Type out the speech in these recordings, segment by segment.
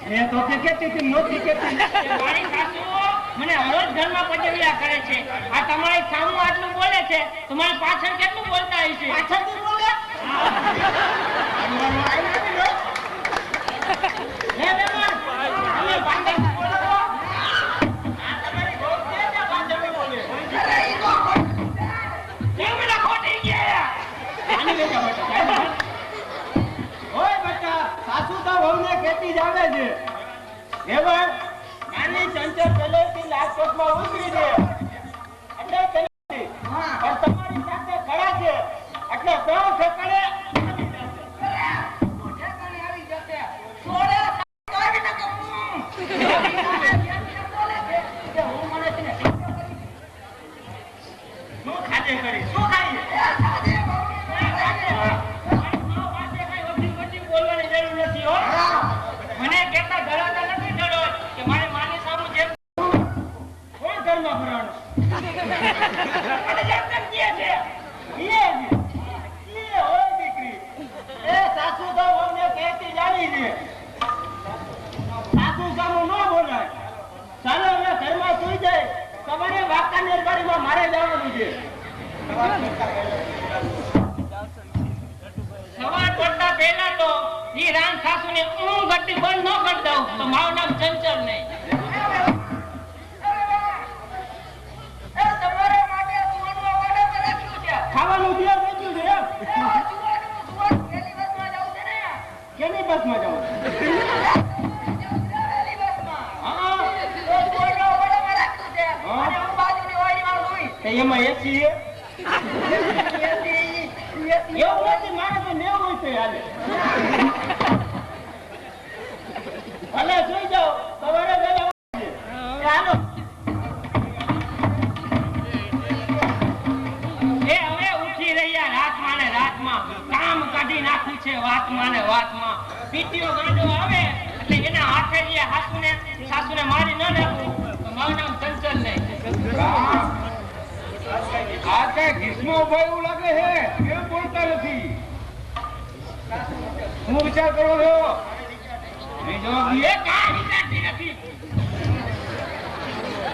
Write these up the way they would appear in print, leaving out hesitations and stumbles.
મેં તો કેતી હતી નોતી કેતી મારી સાસુ મને હરોજ ઘરમાં પજવ્યા કરે છે. આ તમારી સામું આટલું બોલે છે, તમારી પાછળ કેટલું બોલતા હશે? પાછળથી બોલે હે બેમાન, તમે પાછળથી બોલો છો? આ તમારી બહુ છે કે પાછળથી બોલે? કેમ મને ખોટી ગયા? આની બેટા બેટા ઓય બેટા, સાસુ તો વહુને કેતી જ આવે છે. હે ભાઈ, નાની ચંચળ પેલેથી લાખોટમાં ઉતરી છે એટલે પેલેથી પણ તમારી સાથે ખડા છે એટલે કોણ ઠેકાણે આવી જશે. છોડે કાઢી નાખો. હું મને છે ને શું ખાધે કરી શું ખાઈ બોલવાની જરૂર નથી હો. મને કેટલા ધરાતા નથી ડરો કે મારી માની સામું જેમ કોણ ઘરમાં ભરાણો અને જેમ તેમ કહે છે એ હોય દીકરી એ સાસુ તો અમને કહેતી જાણી છે. સાસુ સામું ન બોલાય. ચાલો હવે ઘરમાં સુઈ જાય. તમારે વાંકાનેર ગાડીમાં મારે જવાનું છે. સવાર પડતા પહેલા તો ઈ રામ સાસુને ઊંઘ ગટ્ટી બંધ ન કરી દઉં તો મારું નામ ચંચળ નહીં. ખાવાનું તૈયાર થઈ ગયું છે એમ. કેની બસમાં જાવ? એમાં એસી એવું નથી. મારે તો 90 છે હાલે. ભલે સુઈ જાઓ સવારે વહેલા હાલો. એ હવે ઉઠી રહ્યા રાતમાં ને રાતમાં કામ કાઢી નાખ્યું છે વાતમાં ને વાતમાં. પીટીઓ ગાંડો આવે એટલે એના હાથે જે સાસુને મારી ન નાખું તો મારું નામ ચંચળ નહીં. આ કઈ ગ્રીષ્મો ઉભો એવું લાગે છે. કેમ બોલતા નથી? હું વિચાર કરો છો? નહીં જવાબ દે. એ કાંઈ વિચારતી નથી.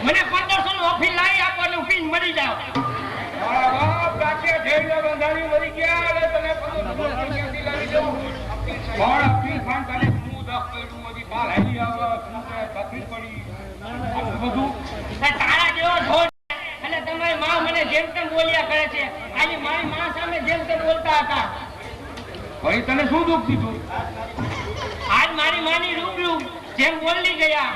મને 1500 નું ઓફિસ લાવી આપો એટલે ઉઠીને મરી જાવ. મારા બાપ કાકે ઢેલા બંધાણી મરી ગયા એટલે તને 1500 ક્યાંથી લાવી દઉં? મારા પીર ખાન તને હું દખ કર્યું બધી બાર હાલી આવે શું કે તકલીફ પડી આટલું બધું. તારા જેવો ઢોર એટલે તમારી માં મને જેમ તેમ બોલ્યા કરે છે. આજે મારી માં સામે જેમ તેમ બોલતા હતા. ભાઈ તને શું દુઃખ દીધું? આજ મારી માની રૂબરૂ જેમ બોલી ગયા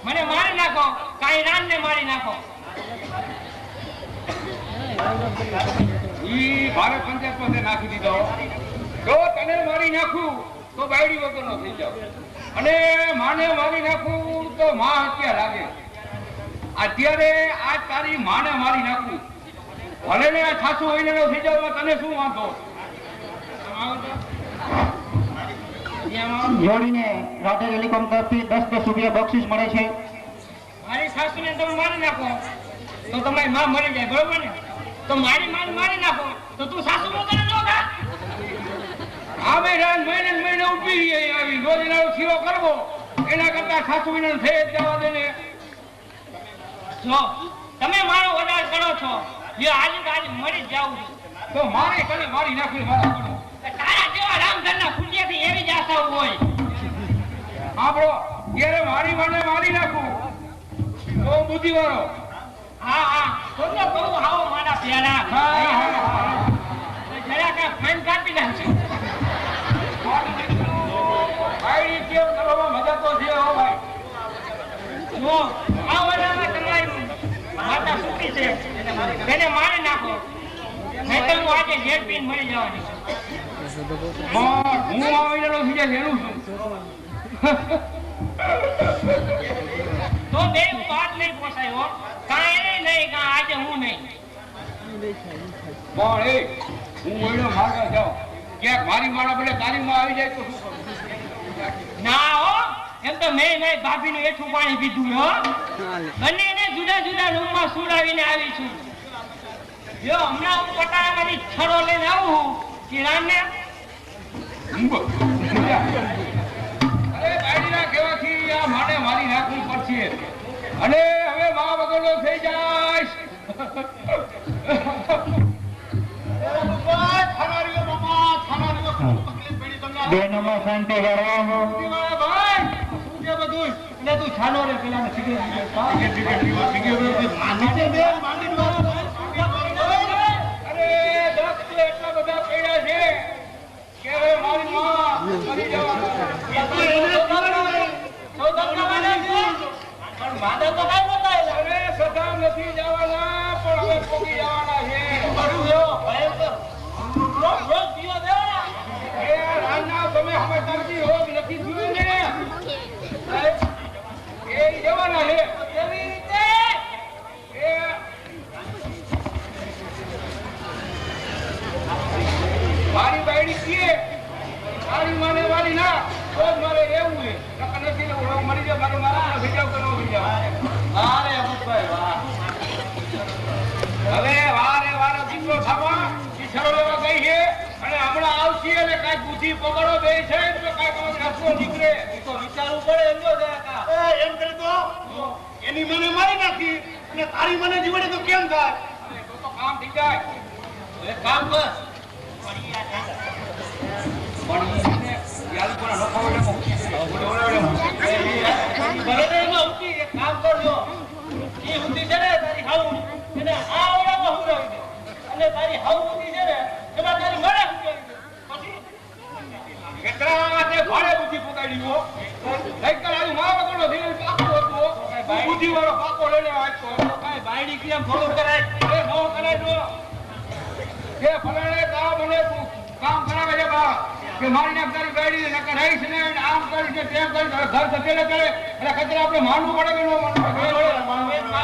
મને મારી નાખો કાંઈ રાનને મારી નાખો. ઈ ભારત પંચાયત પાસે નાખી દીધો. જો તને મારી નાખું તો બાયડી વગરનો થઈ જાવ અને માને મારી નાખું તો માં હત્યા લાગે. અત્યારે આ તારી માને મારી નાખું ભલે ને આ સાસુ હોય ને થઈ જાવ તને શું વાંધો? જોડીને રાધે ટેલિકોમ તરફથી 10 રૂપિયા બક્ષિસ મળે છે. મારી સાસુને તમે મારી નાખો તો તમારી માં મરી જાય બરોબર ને? તો મારી માને મારી નાખો તો તું સાસુ વગર ન ખા. આમે રાત મહિને ઉભી આવી રોજ એનો શીરો કરવો એના કરતા સાસુ વિના થઈ જ જવા દે ને. જો તમે મારો ઓર્ડર કરો છો જે આજે મરી જ જાઉં છું તો મારે તને મારી નાખવી મારા કરો. તારા જેવા રામધનના ફૂટિયાથી એવી જ આશા હોય. આપણો જ્યારે મારી માને મારી નાખું તો બુદ્ધિવાળો. હા હા તો કહું આવો મારા પ્યારા. જરા કા ફાઈન કાપી નાખશે. બાયડી કેમ કરવામાં મજા તો છે હો ભાઈ. જો આ ઓર્ડરમાં તમારી માતા સુખી છે તેને મારી નાખો નહીં તો હું આજે જેલ પીને મરી જવાની છું. હું આવીને થઈ જાય એનું શું? તો બે વાત નહીં પોસાય હો. કાંઈ નહીં કાં આજે હું નહીં. પણ એ હું ઓઈનો માર્ગ જાઉં ક્યાંક મારી મારા બદલે તારી માં આવી જાય તો શું કરું? ના હો એમ તો મેં ભાભીનું એઠું પાણી પીધું હો. બંનેને જુદા જુદા રૂમમાં સુડાવીને આવી છું. જો હમણાં હું પટાણામાંથી છરો લઈને આવું કિરાણને. અરે બાયડીના અને હવે મા વગરનો થઈ જાય. બેનોમાં શાંતિ જાળવો. ભાઈ શું છે બધું? એટલે તું છાનો રે પેલા અરે દસ એટલા બધા પડ્યા છે કે હવે મારી માં મરી જવાનું. અરે સદા નથી જવાના પણ હવે પોગી જવાના છે. એ રાના તમે સમજદારથી રોગ નથી થયું ને એ જવાના છે. કેવી રીતે? એ મારી બાયડી કીએ મારી માને વાલી ના રોજ મારે રહેવું છે. નકર નથી રહેવું. રોગ મરી જાય મારે મારા ભીજાવ કરવો ભીજાવ. અરે અમુકભાઈ વાહ. હવે વારે વારે દીકરો થવા ઈશ્વરો લેવા ગઈ છે અને હમણાં આવશે એટલે કાંઈક બુદ્ધિ પકડો દે છે એટલે કાંઈક રસ્તો નીકળે. એ તો વિચારવું પડે એમ જો એમ કરી તો એની મને મારી નાખી અને તારી મને જીવડે તો કેમ થાય? તો કામ થઈ જાય. એક કામ કર બુદ્ધિ વાળો પાકો લઈને બાયડી કેમ થોડું કરાય એ ફલાણે કામ મને કામ કરાવે છે બા કે મારી નાખ તારી ગાડી નકર રહીશ ને આમ કરી કે તેમ કરી ઘર સચેલે કરે એટલે કચરા આપણે માનવું પડે કે ન માનવું પડે.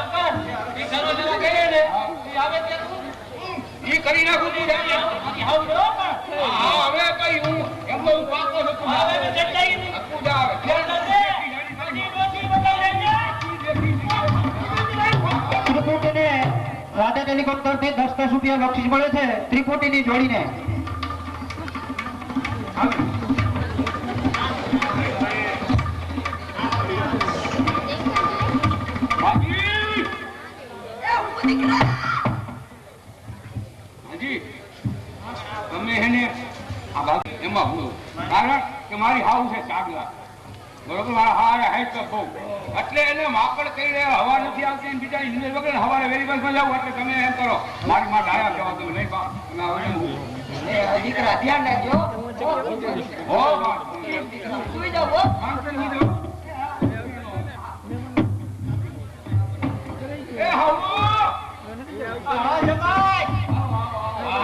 ઈ કરી નાખું છું. હા હવે કઈ હું એમ તો હું પાકો છું. ત્રિપુટીને રાધા ટેલિકોમ તરફથી 10 રૂપિયા બક્ષિસ મળે છે ત્રિપુટીની જોડીને. હાજી તમે એને આ બાબુ એમાં ભૂલો કારણ કે મારી હાવ છે ચાગલા બરોબર. મારા હારે હાઈટ તો બહુ એટલે એને માકડ કરીને હવા નથી આવતી ને બીજા ઇન્જિનિયર વગર હવારે વેરી બસમાં જાવ એટલે તમે એમ કરો મારી માં ડાયા જવા તમે નહીં બા તમે દીકરા ધ્યાન રાખજો. હો સુઈ જાવ હો એ હાલો હા જમાઈ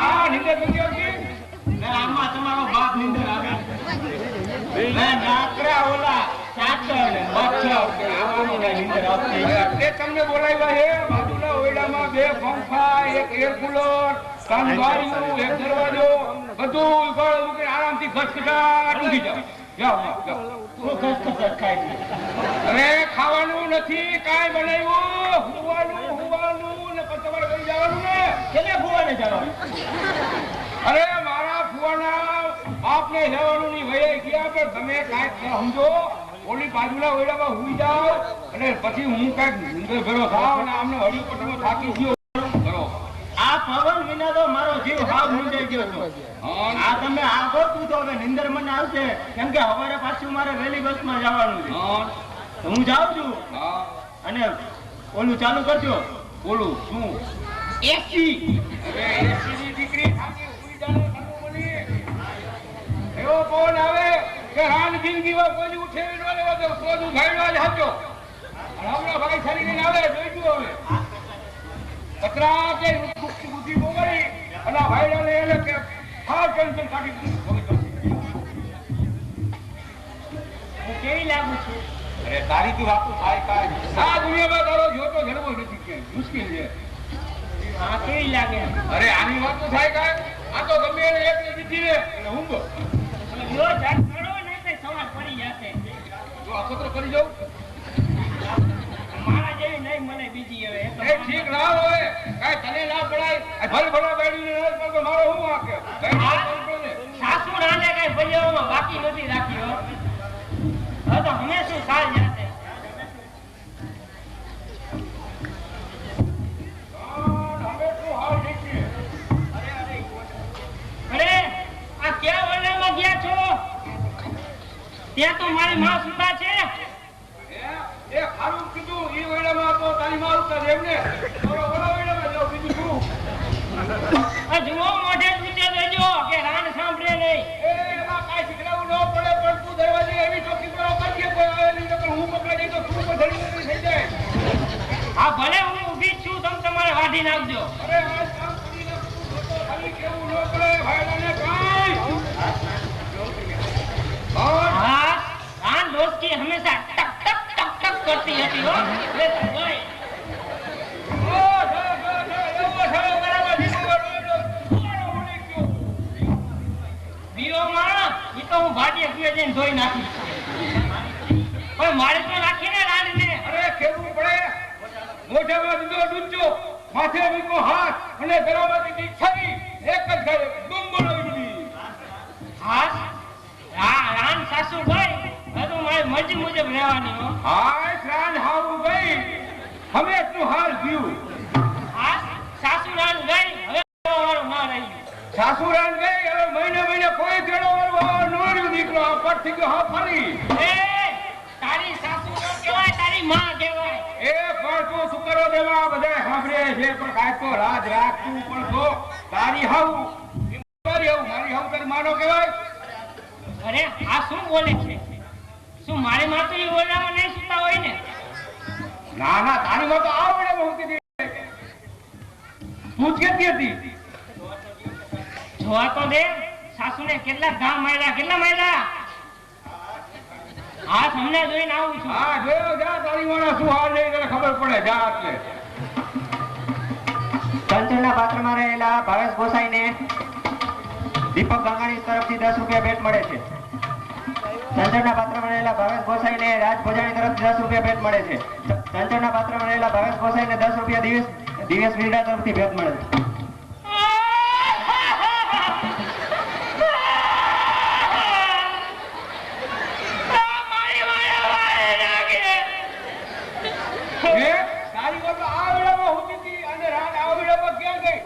હા નિંદર નથી આવતી ને આમાં તમારો બાપ નિંદર આવે ને નાકરા ઓલા ચાચર મચ્છર આવવાની ને નિંદર આવતી એટલે તમને બોલાવ્યા છે બાજુના ઓયડામાં 2 પંખા એક એર કુલર કાનવાળીનું એક દરવાજો બધું ગળ મૂકીને આરામથી ઘસઘસાટ ઊંઘી જાવ. જાઓ જાઓ હું ઘસઘસાટ ખાઈ અરે ખાવાનું નથી કાંઈ બનાવ્યું હુવાનું ને પછી તમારે કરી જવાનું ને કેને ફુવાને જવાનું? અરે મારા ફુવાના બાપને જવાનું ની વયે ગયા પણ તમે કાંઈક સમજો ઓલી બાજુના ઓયડામાં હુઈ જાઓ અને પછી હું કાંઈક નિંદર ભેરો થાવ અને આમને હળી પર તમે થાકી ગયો કરો. આ પવન વિના તો મારો જીવ હાવ મૂંઝાઈ ગયો છે. આ તમે આગો તું તો હવે નિંદર મને આવશે કેમ કે સવારે પાછું મારે વહેલી બસમાં જવાનું છે. હું જાઉં છું અને ઓલું ચાલુ કરજો. ઓલું શું? એસી. અરે એસી ની દીકરી થાકી સુઈ જાને ઠંડુ મળી એવો પવન આવે કે રાન જિંદગીમાં કોઈ ઉઠે ન લેવા દો સોનું ગાયડવા જ હાચો. હમણાં ભાઈ છરી લઈને આવે જોઈજો હવે કચરા કે બુદ્ધિ બોગરી અને ભાઈડા લે એટલે કે હા ટેન્શન કાઢી દીધું. હું કેવી લાગુ છું? અરે તારી તું વાતો થાય કાંઈ આ દુનિયામાં તારો જોતો જન્મો નથી કે મુશ્કેલ છે. આ કેવી લાગે? અરે આની વાતો થાય કાંઈ આ તો ગમે એને એકને દીધી ને એટલે ઊંઘો જો જાત કરો ને તો સવાર પડી જશે. જો અખતરો કરી જાઉં મારા જેવી નહીં મને બીજી હવે એ ઠીક ના હોય કાંઈ તને ના પડાય ભલે ભલા બેડીને ના પડતો મારો હું વાકે સાસુ રાને કાંઈ ભૈયાઓમાં બાકી નથી રાખ્યો. હવે તો હંમેશા સાલ જાતે ત્યાં તો મારી માં સુતા છે. એ ખારું કીધું ઈ વેળામાં તો તારી માં ઉતર એમને ઓલો વેળામાં જાવ બીજું શું આ જુઓ મોઢે પૂછે દેજો કે રાન સાંભળે નહીં. એમાં કાંઈ શીખડાવું ન પડે પણ તું દરવાજે એવી ચોકી કરો કરજે કોઈ આવે નહીં તો હું પકડાઈ જઈ તો તું પધડી થઈ જાય. હા ભલે હું ઊભી જ છું, તમે તમારે વાઢી નાખજો. અરે આ કામ કરી નાખું તો ખાલી કેવું ન પડે ભાઈઓને કાંઈ હા રાન ડોસકી હંમેશા ટક ટક ટક ટક કરતી હતી હો. લે તો જોઈ. દીવામાં ઈ તો હું ભાટીએ કુએ જઈને ધોઈ નાખી. પણ મારે તો નાખીને રાનને. અરે કેવું પડે મોઢામાં દીધો ડૂચો માથે મૂકો હાથ અને ગળામાંથી દી છરી એક જ ગાય બૂમ બોલાવી દીધી. હા હા રાન સાસુ ભાઈ હવે તો મારી મરજી મુજબ રહેવાની હો. હાય શ્રાન હાવું ગઈ અમે તું હાલ ગયું હા સાસુ રાન ગઈ હવે વાળું ના રહ્યું. સાસુરાન ગઈ હવે મહિને કોઈ તેડો વાળો ન રહ્યું દીકરો આ પરથી ગયો હા ફરી એ તારી સાસુ નો કહેવાય, તારી માં કહેવાય. એ પણ તું શું કરો દેવા બધા સાંભળે છે પણ કાંઈ તો રાજ રાખતું પણ તો તારી હાવું મારી હાવું તારી માનો કહેવાય. અરે આ શું બોલે છે? શું મારી માં તો એ ઓરડામાં નહીં સૂતા હોય ને? ના ના તારી માં તો આ વેળામાં હોતી હતી તું જ કહેતી હતી. જોવા તો દે સાસુને કેટલા ઘા માર્યા, કેટલા માર્યા. હા તમને જોઈને આવું છું. હા જોયો જા તારી માનો શું હાલ નહીં તને ખબર પડે જા એટલે ચંચળના પાત્રમાં રહેલા ભાવેશ ગોસાઈને દીપક ગંગાણી તરફથી 10 રૂપિયા ભેટ મળે છે. ચંચળના પાત્રમાં રહેલા ભાવેશ ગોસાઈને રાજ ભોજાણી તરફથી 10 રૂપિયા ભેટ મળે છે. ચંચળના પાત્રમાં રહેલા ભાવેશ ગોસાઈને 10 રૂપિયા દિવેશ વિરડા તરફથી ભેટ મળે છે. તારી માં તો આ વેળામાં હોતી હતી અને રાત આ વેળામાં ક્યાં ગઈ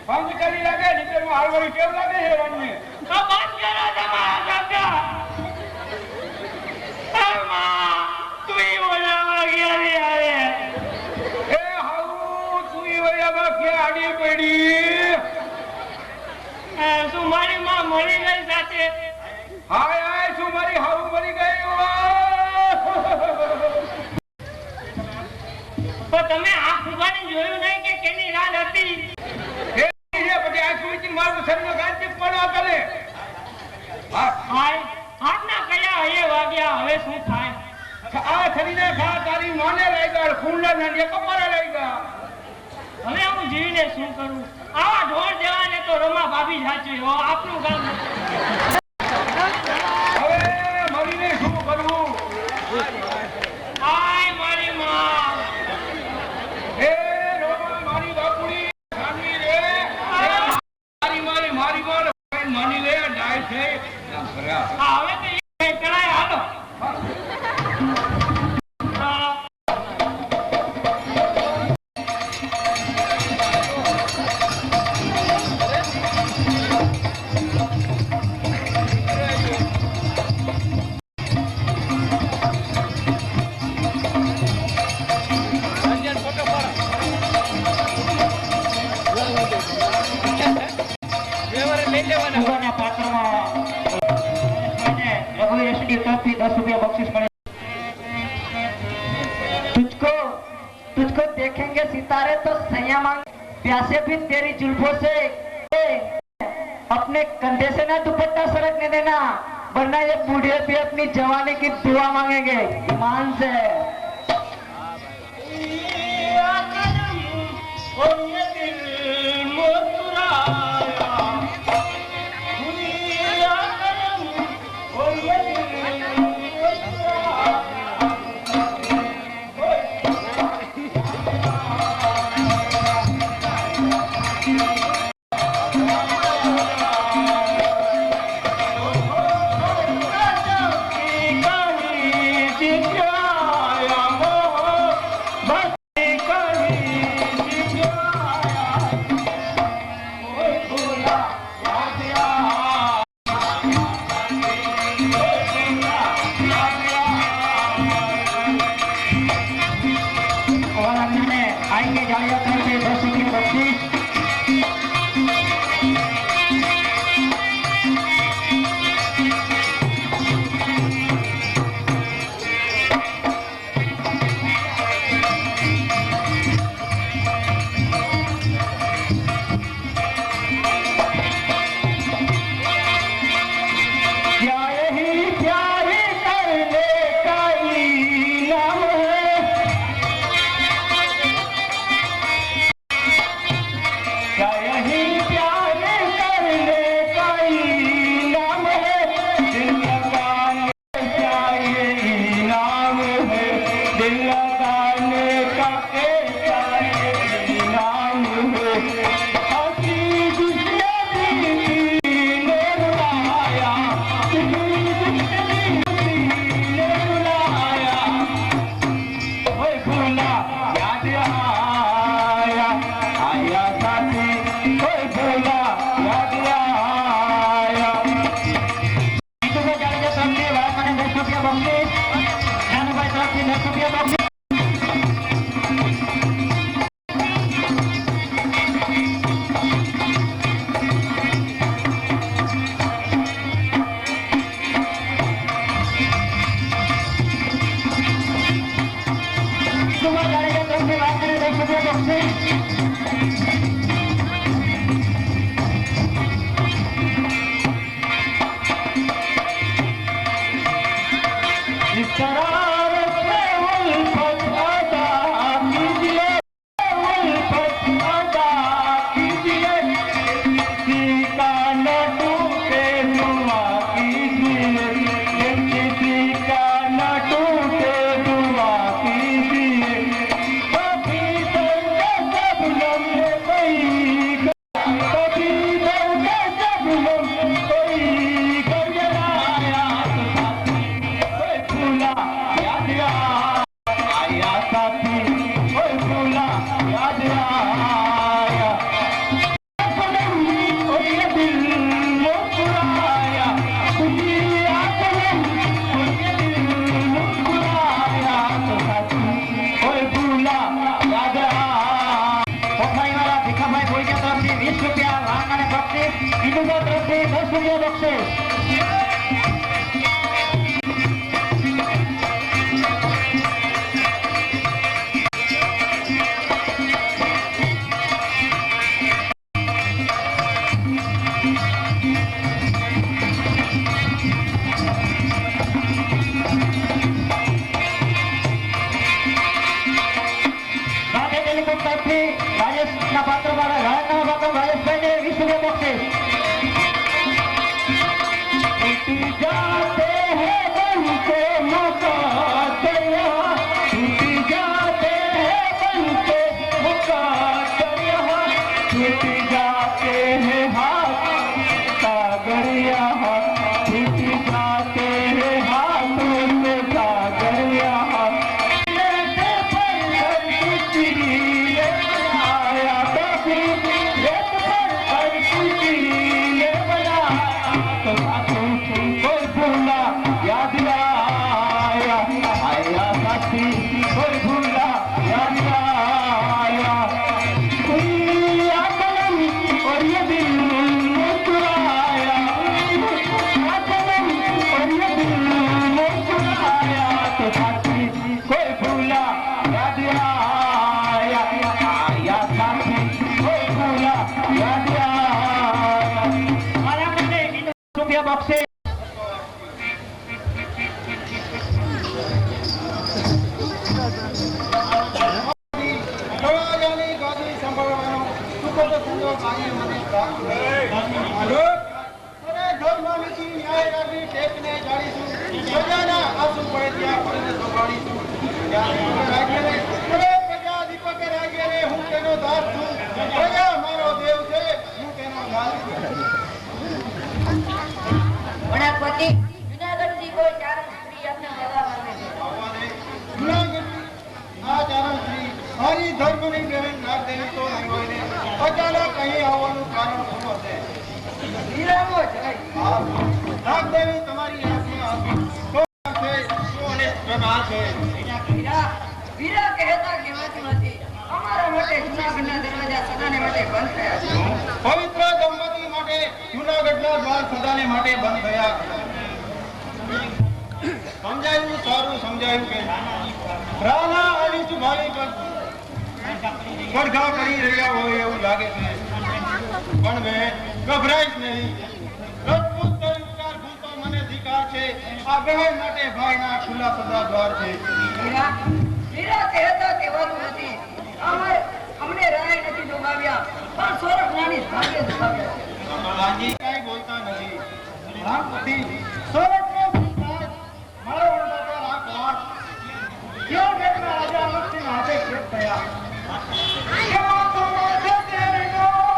પંખ ચાલી લાગે નીચેનું હાલવાની કેમ લાગે છે રાણને તો બંધ કરો તમારા શબ્દ. તું એ બોલાવા ગયા રે આવે. એ હાઉ તું ઈ વેળામાં ક્યાં આડી પડી. શું મારી માં મરી ગઈ સાથે? હાય હાય શું મારી હાઉ મરી ગઈ. તો તમે આ ફુગાને જોયું નહીં કે કેની રાત હતી? પછી આ સુઈથી મારું શરીર ગાંધી પડવા કરે. હાય હાથના કયા હે વાગ્યા, હવે શું થાય? આ શરીરે ખા તારી માને લાગ્યા ફૂલના નાની કપારે લાગ્યા. હવે હું જીવીને શું કરું? આવા ઢોર દેવાને તો રમા ભાભી સાચવી હો, આપણું ગામ. હવે મરીને શું કરવું. હાય મારી માં. એ રોમા મારી બાપુડી સામી રે મારી મારી મારી માની લે જાય છે હા હવે તો એ કરાય હાલો. ફુગાના પાત્રમાં રઘુ તરફથી 10 રૂપિયા બક્ષિસ મળે. तुझको देखेंगे सितारे तो सैया मांग प्यासे भी तेरी जुल्फों से अपने कंधे से ना दुपट्टा सरकने देना वरना ये बूढ़े भी अपनी जवानी की दुआ मांगेंगे ईमान से.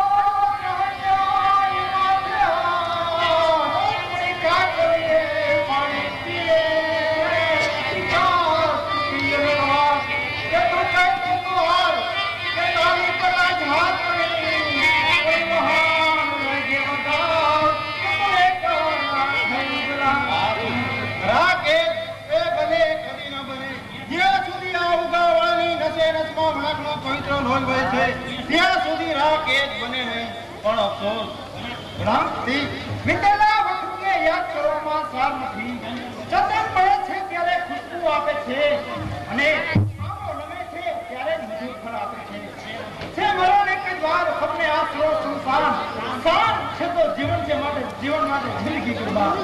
પાણી એકાવન લાખનો પવિત્ર લોહી વહે છે ત્યાં સુધી રાખ એ જ બને નહીં. પણ અફસોસ રામથી વીતેલા વખતને યાદ કરવામાં સાર નથી. ચંદન મળે છે ત્યારે ખુશ્બુ આપે છે અને આંબો નમે છે ત્યારે મધુર ફળ આપે છે. મરણ એક જ વાર સપને આશરો સુસાન સાન છે તો જીવન છે માટે જીવન માટે જિંદગી કુરબાન.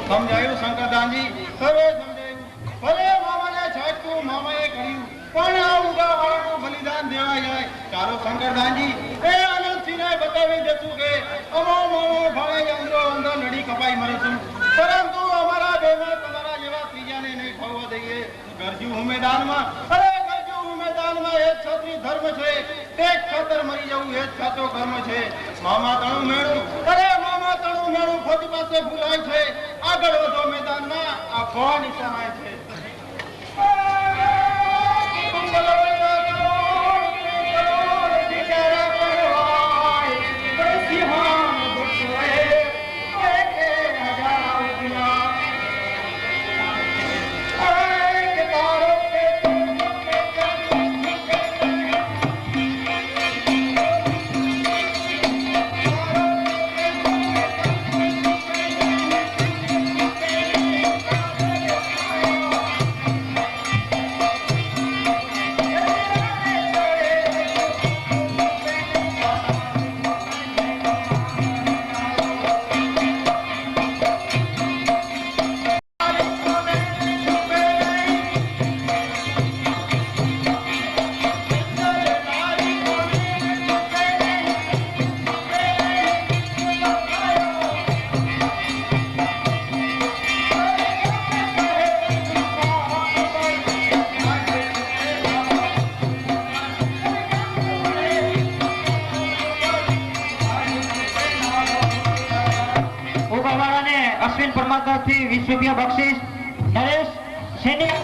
સમજાયું શંકરદાનજી? સર્વે સમજાયું. ભલે મામાને છાંટ્યું, મામાએ કર્યું, પણ આ ઉગા વાળાનું બલિદાન દેવાય જાય. ચાલો શંકરદાનજી એ આનંદસિંહને બતાવી દેશું કે અમારો મામો ભાઈ અંદરો અંદર નડી કપાઈ મરે છું, પરંતુ અમારા બેમાં તમારા જેવા ત્રીજાને નહીં થવા દઈએ. ગરજુ ઉમેદાનમાં એ છત્રી ધર્મ છે, તે ખાતર મરી જવું એ જ સાચો કર્મ છે. મામા તણું મેળું ફોજ પાસે ભૂલાય છે. આગળ વધો મેદાનમાં આ કોણ નિશાનાય છે. અશ્વિન પરમાર તરફથી 20 રૂપિયા બક્ષિસ. નરેશ સૈનિક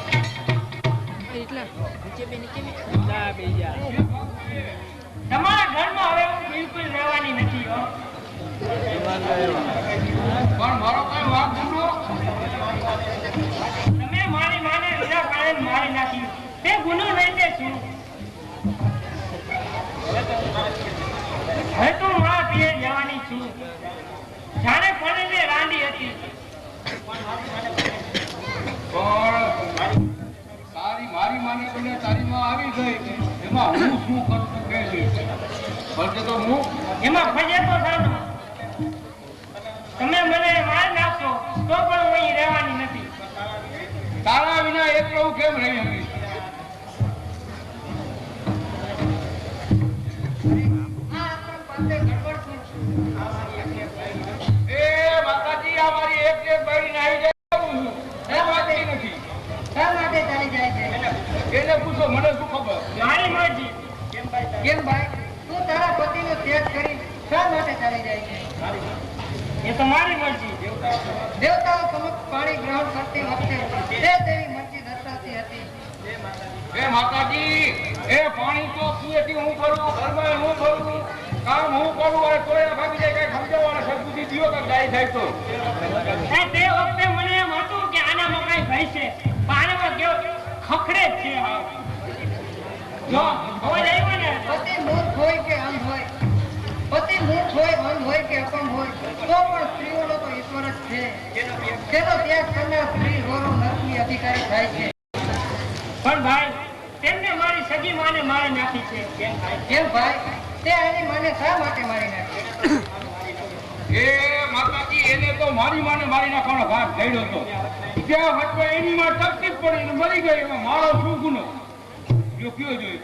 તમારા ઘરમાં હવે હું બિલકુલ રહેવાની નથી હો. પણ મારો કઈ વાંક ગુનો? તમે મારી માને વિનાકારણ મારી નાખી, તે ગુનો નહીં તે શું? હવે તો મારા પિયર જવાની છું. જાણે પડેને રાંડી હતી. તારી મારી માને બને તારી માં આવી ગઈ, એમાં હું શું કરું છું કે ભલે તો હું એમાં ફજે તો થાનો. તમે મને મારી નાખશો તો પણ હું અહીં રહેવાની નથી. તારા વિના એકલો હું કેમ રહી શકીશ? એ માતાજી આ મારી એક બહેરી નાઈ જાય એ વાતી નથી. શા માટે ચાલી જાય છે? એને પૂછો, મને શું ખબર? મારી મરજી. કેમ ભાઈ, તું તારા પતિનો ત્યાગ કરી શા માટે ચાલી જાય છે? એ તો મારી મરજી. દેવતાઓ સમક્ષ પાણી ગ્રહણ કરતી વખતે તે તેવી મરજી દર્શાવતી હતી. એ માતાજી એ પાણી તો પીએથી હું કરું, ઘરમાં હું કરું, કામ હું કરું, અને તોય ભાગી જાય કઈ સમજાવો અને સદબુદ્ધિ દિયો કઈ જાય થાય તો. તે વખતે મને એમ હતું કે આનામાં કઈ ભય છે, પણ આનામાં કેવો ખખડે જ છે. જો અવાજ આવ્યો ને? પતિ મૂર્ખ હોય કે અંધ હોય, પતિ મૂર્ખ હોય, અંધ હોય કે અપંગ હોય, તો પણ સ્ત્રીઓનો તો ઈશ્વર જ છે. તેનો ત્યાગ કરનાર સ્ત્રી રોરો નરકની અધિકારી થાય છે. પણ ભાઈ, તેમને મારી સગી માને મારી નાખી છે. કેમ ભાઈ, તે એની માને શા માટે મારી નાખી? એ માતાજી એને તો મારી માને મારી નાખવાનો ઘાટ થયેલો હતો. ત્યાં વટવા એની માં તકલીફ પડી ને મરી ગઈ, એમાં મારો શું ગુનો? જો કયો જોઈ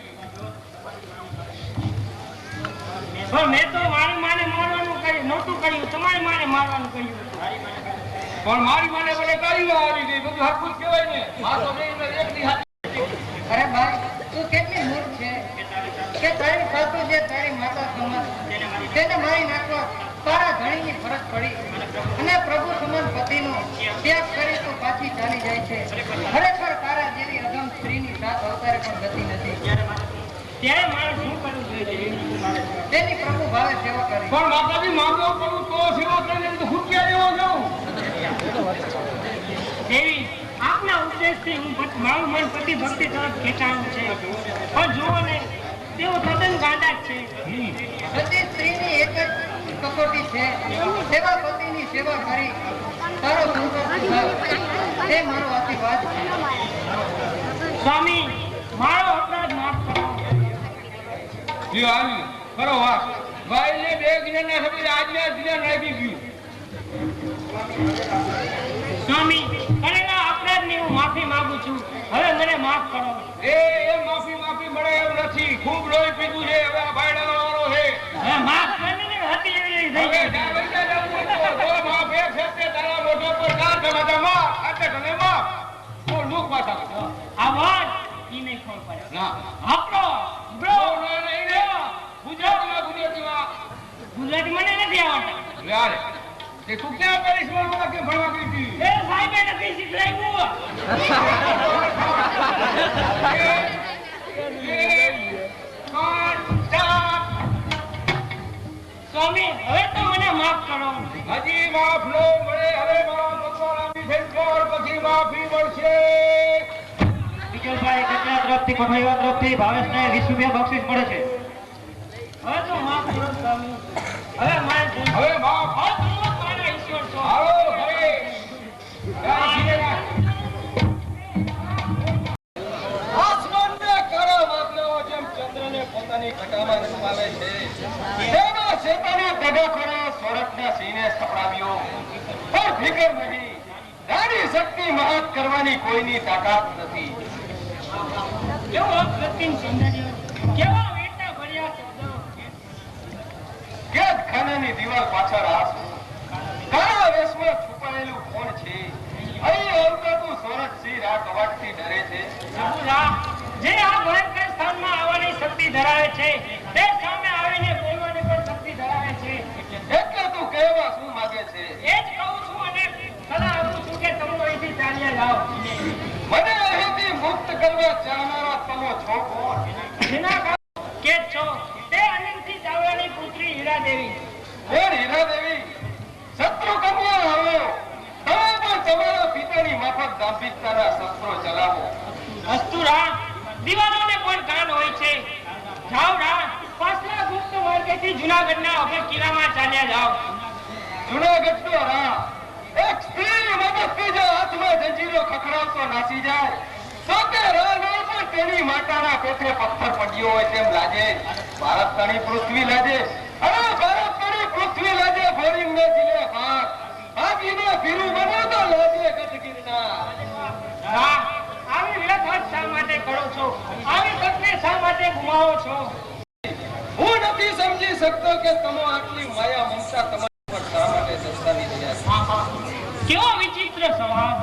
પણ મેં તો મારી માને મારવાનું નહોતું કર્યું, તમારી માને મારવાનું કર્યું. પણ મારી માને મને તારી માં આવી ગઈ, બધું હરખું જ કહેવાય ને. આ તો બે એકની હાથ. અરે ભાઈ, તું કેટલી મૂર્ખ છે કે તારી સાસુ જે તારી માતા સમાન, તેને મારી નાખવા તારા ધણીની ફરજ પડી અને પ્રભુ સમાન પતિનો ત્યાગ કરી તો પાછી ચાલી જાય છે. ખરેખર તારા જેવી અગમ સ્ત્રીની સાથ અવતારે પણ ગતિ નથી. ત્યારે મારે શું કરવું જોઈએ? તેની પ્રભુ ભાવે સેવા કરી. પણ માતાજી માંગો કરું તો સેવા કરીને તો હું ક્યાં લેવો જાઉં? દેવી, આપના ઉપદેશ ઉપદેશથી મારું મન પતિ ભક્તિ તરફ ખેંચાયું છે. પણ જુઓ ને, તેઓ તદ્દન ગાંડા જ છે. બધી સ્ત્રીની એક જ કસોટી છે, સેવા પતિની સેવા કરી તારો સંતોષ સુધાર. તે મારો આશીર્વાદ છે. સ્વામી, મારો અપરાધ માફ કરો. લ્યો આવી કરો વાત. ભાઈને બે જ્ઞાનના શબ્દ આજના જ્ઞાન લાગી ગયું. સ્વામી, કરેલા અપરાધની હું માફી માંગુ છું. હવે મને માફ કરો. એ માફી મળે એમ નથી. ખૂબ લોહી પીધું છે. હવે આ ભાઈડાનો વારો છે. હવે માફ કરીને હતી એવી થઈ હવે ગઈ. ડાબરડા જવું હોય તો જો બાપ એક સાથે તારા મોઢો પર ગાર જમાતા માફ, આટલે તને માફ. તો લુક પાછા. આ વાત ઈ નહીં ખબર પડે. ના. આપણો બ્રો ના, નહીં રે. ગુજરાતીમાં ગુજરાતી મને નથી આવડતા. લે આલે. તે તું ક્યાં પેલી સ્કૂલમાં કેમ ભણવા ગઈ હતી? એ સાહેબે નથી શીખવાડ્યું. સ્વામી, હવે તો મને માફ કરો. હજી માફ નો મળે. હવે મારા ભગવાન પછી માફી મળશે. વિજયભાઈ કચરા તરફથી કોઠારીવા તરફથી ભાવેશને 20 રૂપિયા બક્ષિસ મળે છે. હવે તો માફ કરો સ્વામી. હવે મારે હવે માફ. હા, તમે મારા ઈશ્વર છો. હાલો ભાઈ. આસમાનને કાળા વાદળો જેમ ચંદ્રને પોતાની ઘટામાં સમાવે છે. તેમાં શેતાને દગો કરે, સ્વર્ગના સિંહને સપડાવ્યો. પણ ફિકર નથી. નાની શક્તિ મહત કરવાની કોઈની તાકાત નથી. કેવો અપ્રતિમ સૌંદર્ય, કેવા વીરતા ભર્યા શબ્દો. કેદ ખાનાની દિવાલ પાછળ આંસુ. કાળા વેશમાં છુપાયેલું કોણ છે? અહીં અવતારતું સોરઠસિંહ રાત અવાજથી ડરે છે. પ્રભુલા, જે આ ભયંકર સ્થાનમાં આવવાની શક્તિ ધરાવે છે, તે સામે આવીને બોલવાની પણ શક્તિ ધરાવે છે. એટલે તું કહેવા શું માંગે છે? એ જ કહું છું અને સલાહ આપું છું કે તમે અહીંથી ચાલ્યા જાઓ. મને અહીંથી મુક્ત કરવા ચાહનારા તમે છો કોણ? જેના કામ કે છો તે અનંતથી ચાવડાની પુત્રી હીરાદેવી. કોણ હીરાદેવી? શત્રુ કન્યા આવ્યો. તમે પણ તમારા પિતાની માફક દાંભિકતાના શસ્ત્રો ચલાવો. અસ્તુરા, દીવાનોને પણ કાન હોય છે. જાઓ રા, પાછલા ગુપ્ત માર્ગેથી જૂનાગઢના અભય કિલ્લામાં ચાલ્યા જાઓ. જૂનાગઢનો રાહ એક સ્ત્રી મદદથી જો હાથમાં જંજીરો ખખડાવતો નાસી જાય તો તે રાહ પણ તેની માતાના પેટે પથ્થર પડ્યો હોય તેમ લાગે. ભારત તણી પૃથ્વી લાગે. અરે ભારત તણી પૃથ્વી લાગે. ભોરીને જીલે ભાગ ભાગીને ફીરું બને તો લાગે ગઢગીરના. રા, આવી વ્યર્થ શા માટે કરો છો? આવી તકને શા માટે ગુમાવો છો? હું નથી સમજી શકતો કે તમે આટલી માયા મમતા તમારી પર શા માટે દર્શાવી રહ્યા છો. કેવો વિચિત્ર સવાલ.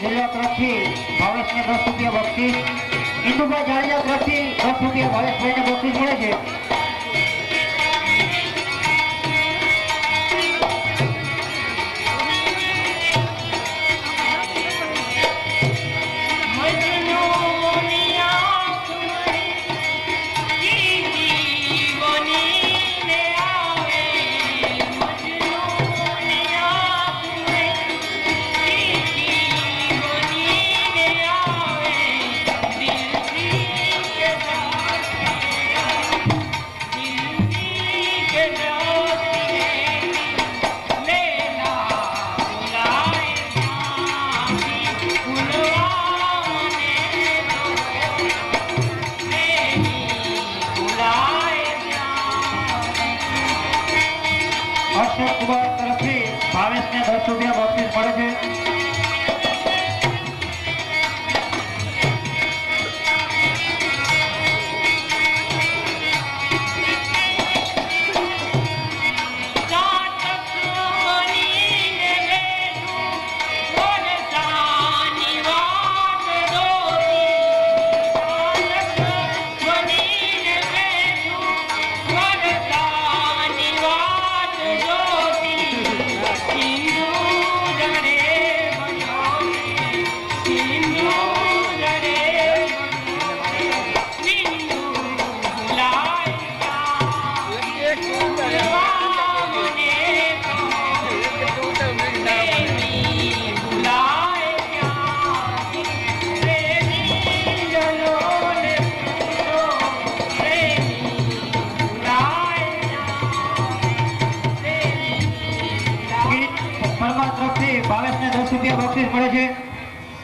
જિલ્લા તરફથી ભાવેશને 10 રૂપિયા બક્ષિસ. ઇન્દુભાઈ જાડેજા તરફથી 10 રૂપિયા ભાવેશભાઈને બક્ષિસ મળે છે. રૂપિયા બક્ષીસ મળે છે. ભાવેશને 10 રૂપિયા બક્ષીસ મળે છે.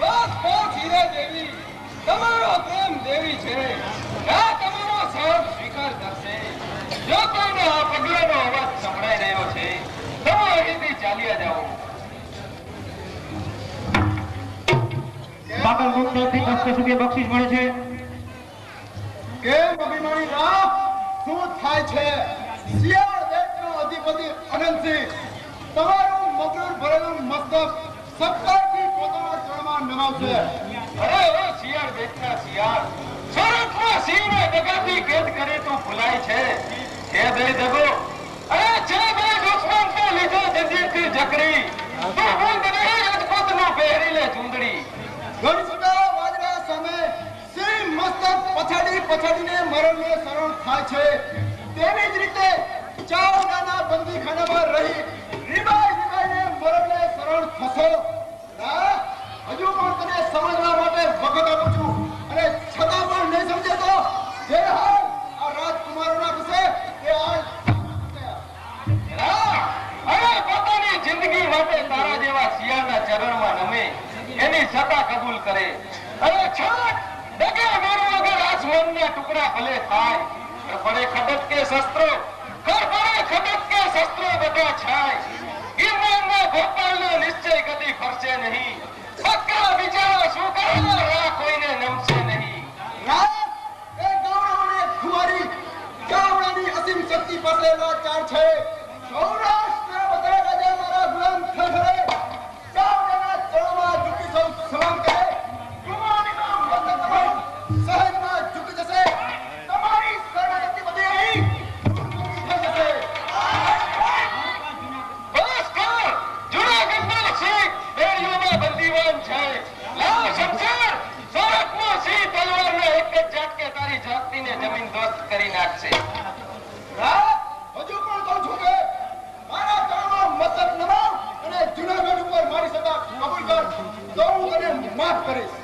બસ બસ હીરા દેવી, તમારો પ્રેમ દેવી છે. આ તમારો સહજ સ્વીકાર કરશે. જો કોઈને આ પગલાનો અવાજ સંભળાઈ રહ્યો છે તો અહીંથી ચાલ્યા જાઓ. બાકલ ગ્રુપ તરફથી 10 રૂપિયા બક્ષીસ મળે છે. કેમ અભિમાની રામ, શું થાય છે? શિયાળ દેશનો અધિપતિ અનંતસિંહ તમારું મગર ભરેલું મસ્તક સત્તાથી પોતાના ચરણમાં નમાવશે. અરે ઓ શિયાળ બેટના શિયાળ, સુરતમાં સિંહને દગાથી કેદ કરી તું ભૂલાય છે. કે બે દગો, અરે છે બે દુશ્મન તો લીધો જંજીરથી જકરી. તું ઊંઘ નહીં રાજપૂતનો પહેરી લે ચૂંદડી. ગણસુડા વાદળા સામે સિંહ મસ્તક પછાડીને મરણને શરણ થાય છે. તેવી જ રીતે ચાવડાના બંદીખાનામાં રહી રીબાઈને મરણને શરણ થશો. હજુ પણ તને સમજવા માટે વખત આપું છું, અને છતાં પણ નહીં સમજે તો જે હાલ આ રાજકુમારોના વિશે તે હાલ અરે પોતાની જિંદગી માટે તારા જેવા શિયાળના ચરણમાં નમે, એની સત્તા કબૂલ કરે. અરે છોડ દગે મારું વગર આસમાનના ટુકડા ભલે થાય, પડે ખડક કે શસ્ત્રો, પડે ખડક કે શસ્ત્રો બધા છાય. ગિરનારના ગોપાલનો નિશ્ચય કદી ફરશે નહીં. પક્કા વિચારો શું કરો, આ કોઈને નમશે નહીં. એ ગામડાઓને ખુમારી ગામડાની અસીમ શક્તિ પાસે લાચાર છે. સૌરાષ્ટ્રના બધા રાજા મારા ગુલામ થશે. ગામડાના ચરણમાં ઝૂકી સૌ સલામ કરે. ગુમાનીનો મસ્તક સહેજમાં ઝૂકી જશે. તમારી શરણાગતિ બધી અહીં થઈ જશે. બસ કર, જૂનાગઢનો શીખ બેડીઓમાં બંદીવાન છે. લાવ શમશેર, સુરતનો સિંહ તલવારના એક જ ઝાટકે તારી જાતિને જમીન દોસ્ત કરી નાખશે. હજુ પણ કહું છું કે મારા ચરણમાં મસ્તક નમાવ અને જૂનાગઢ ઉપર મારી સત્તા કબૂલ કર, તો હું તને માફ કરીશ.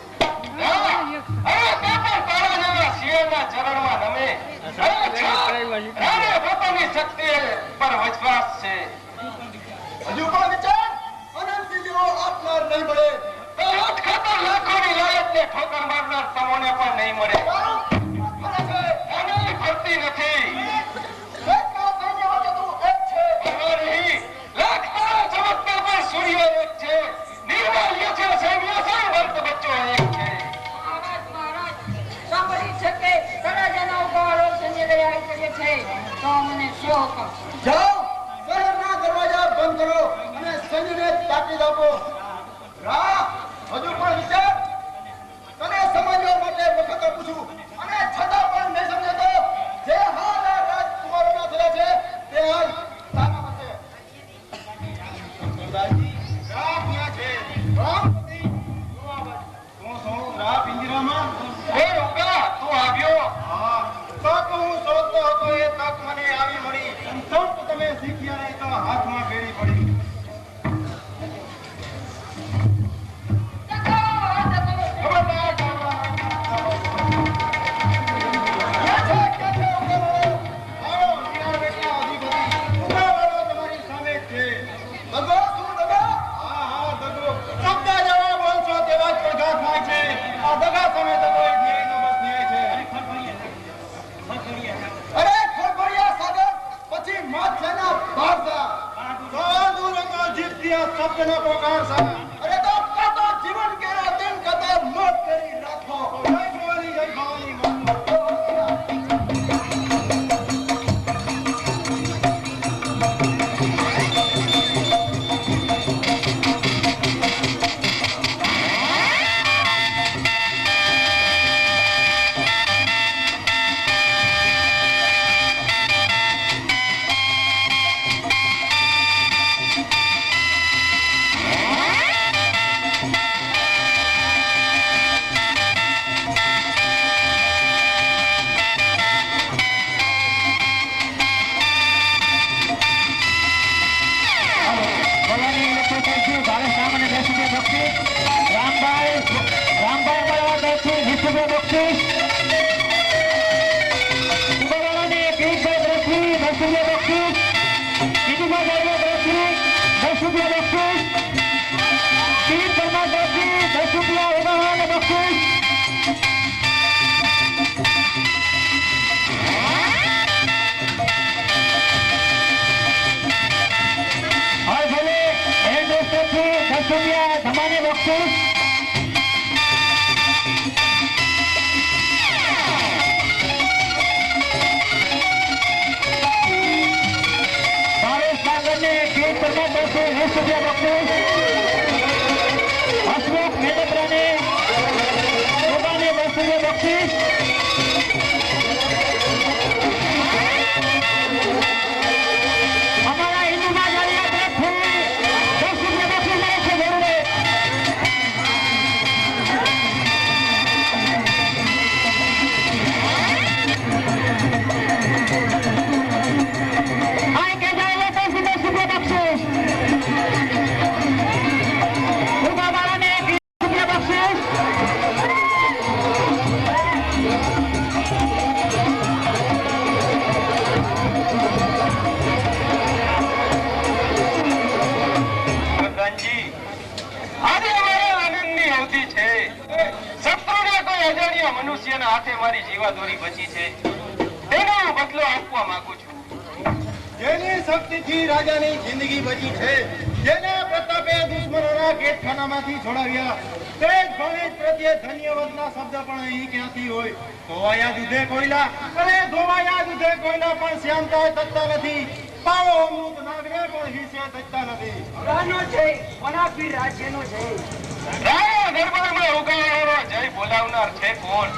અરે તે પણ તારા જેવા શિયાળના ચરણમાં નમે. અરે છોડ, રાને પોતાની શક્તિ પર વિશ્વાસ છે. હજુ પણ વિચાર, અનંતસિંહ જેવો આપનાર નહીં મળે. તો લૂંટ ખાતર લાખોની લાલચને ઠોકર મારનાર તમોને પણ નહીં મળે. તારું ફરે છે. આનાથી ફરતી નથી. એટલા સૈન્ય વચ્ચે તું એક છે. પરવા નહીં, લાખ તારા ચમકતા પર સૂર્ય એક છે. નિર્માલ્ય છે સૈન્ય, સંવર્ત બચ્ચો એક છે. મહારાજ સાંભળ્યું છે કે તળાજાના ઉપાવાળો સૈન્ય લઈ આવી શકે છે, તો મને શું હુકમ? જાઓ, શહેરના દરવાજા બંધ કરો અને સૈન્યને તાકીદ આપો. હજુ પણ વિચાર, તને સમજવા માટે વખત આપું છું, અને છતાં પણ નહીં સમજે તો જે હાલ આ રાજકુમારોના થયા છે તે હાલ તારા માટે. રામ ક્યાં છે? રામપતિ, શું રાહ પિંજરામાં? ઓય ઉગા, તું આવ્યો. હા, તક હું શોધતો હતો, એ તક મને આવી મળી. સંત તમે શીખ્યા નહીં તો હાથમાં બેડી પડી. ખબરદાર, ક્યાં છે? આવો, હીરા બેટના અધિપતિ. ઉતાવળો તમારી સામે જ છે. દગો, શું દગો? હા, હા, દગો. શબ્દ જેવા બોલશો તેવા જ પડઘા થાય છે. આ દગા સામે તો કોઈ ન્યાયનો બસ ન્યાય છે. અરે ખરખરિયા સાગર પછી માથેના ભારસા. સાધુ રંગો જીત્યા સપ સત્યનો પોકાર છે. અરે તો કાતો જીવન કેરો તેમ કાતો મોત કરી રાખો. જય ભવાની માતા. મનુષ્યના હાથે મારી જીવાદોરી બચી છે તેનો હું બદલો આપવા માંગુ છું. જેની શક્તિથી રાજાની જિંદગી બચી છે, જેના પ્રતાપે દુશ્મનોના કેદખાનામાંથી છોડાવ્યા, તે જ ભણેજ પ્રત્યે ધન્યવાદના શબ્દ પણ અહીં ક્યાંથી હોય. ધોવાયા દૂધે કોયલા અને ધોવાયા દૂધે કોયલા પણ શ્યામતા તકતા નથી. પાવો અમૃત નાગરે પણ હિસ્સે તકતા નથી. રાનો જય વનાપી રાજ્યનો જય રાણા દરબારમાં ઉગાડેલો જય બોલાવનાર છે કોણ?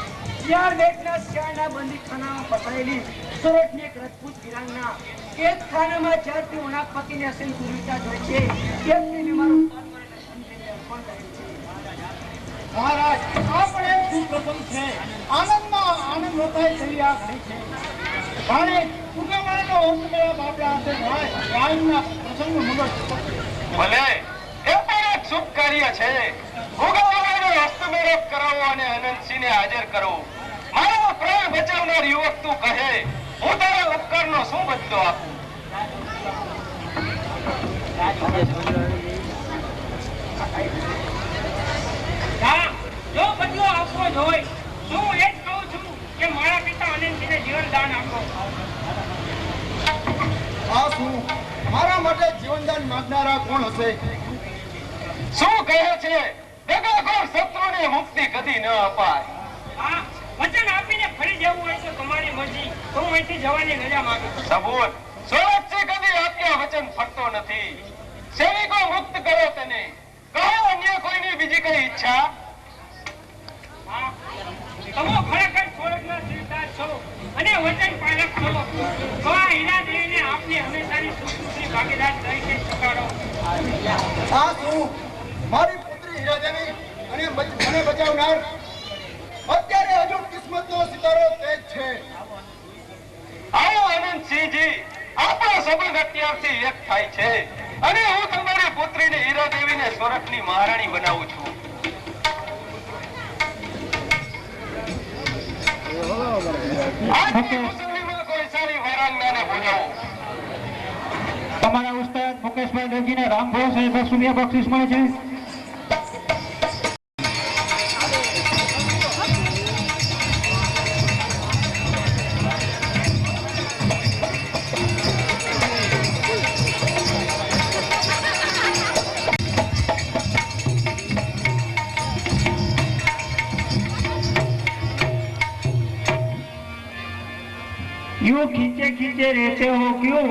ચાર બેટના ચારના બંદીખાનામાં પકડેલી સોરઠની એક રજપૂત વીરાંગના કેદખાનામાં ચારથી ઉણાપતિને અસીમ સુરવીતા જોઈ છે. તેમની મારું મહારાજ, આપણે ખૂબ પ્રસન્ન છે. આનંદમાં આનંદ વધાય તેવી આ ઘડી છે. ભાણે ઉગાવાળાનો હોંશમેળા બાપડા હાથે થાય. ગાયના પ્રસંગ મુજબ ભલે એ પણ એક શુભ કાર્ય છે. ઉગાવાળાનો હસ્તમેળાપ કરાવો અને અનંતસિંહને હાજર કરો. મારો પ્રાણ બચાવનાર યુવક તું કહે, હું તારા ઉપકારનો શું બદલો આપું? હા, જો બદલો આપવો જ હોય તો હું એ જ કહું છું કે મારા પિતા અનંતસિંહને જીવન દાન આપો. આ શું? મારા માટે જીવનદાન માંગનારા કોણ હશે? શું કહે છે? દગાખોર શત્રુને મુક્તિ કદી ન અપાય. હા, વચન આપીને ફરી જવું હોય તો તમારી મરજી. તો હું અહીંથી જવાની રજા માંગુ છું. સબૂત સોરઠથી કદી આપ્યા વચન ફરતો નથી. સૈનિકો મુક્ત કરો તેને. કહો અન્ય કોઈની બીજી કઈ ઈચ્છા? હા, તમે ખરેખર સોરઠના શિરદાર છો અને વચન પાલક છો. તો આ હીરાદેવીને આપની હંમેશાની સુખની ભાગીદાર તરીકે સ્વીકારો. આ શું? મારી પુત્રી હીરાદેવી અને મને બચાવનાર અત્યારે હજુ કિસ્મતનો સિતારો તે જ છે. આવો આનંદસિંહજી, આપણો સંબંધ અત્યારથી એક થાય છે અને હું તમારી પુત્રીને હીરાદેવીને સોરઠની મહારાણી બનાવું છું. આજની મુસાફરીમાં કોઈ સારી વરાંગનાને બોલાવો. તમારા ઉસ્તાદ મુકેશભાઈ દરજીને રામભોજ અને 10 રૂપિયા બક્ષિસ મળે છે. यूं खींचे खींचे रहते हो क्यों,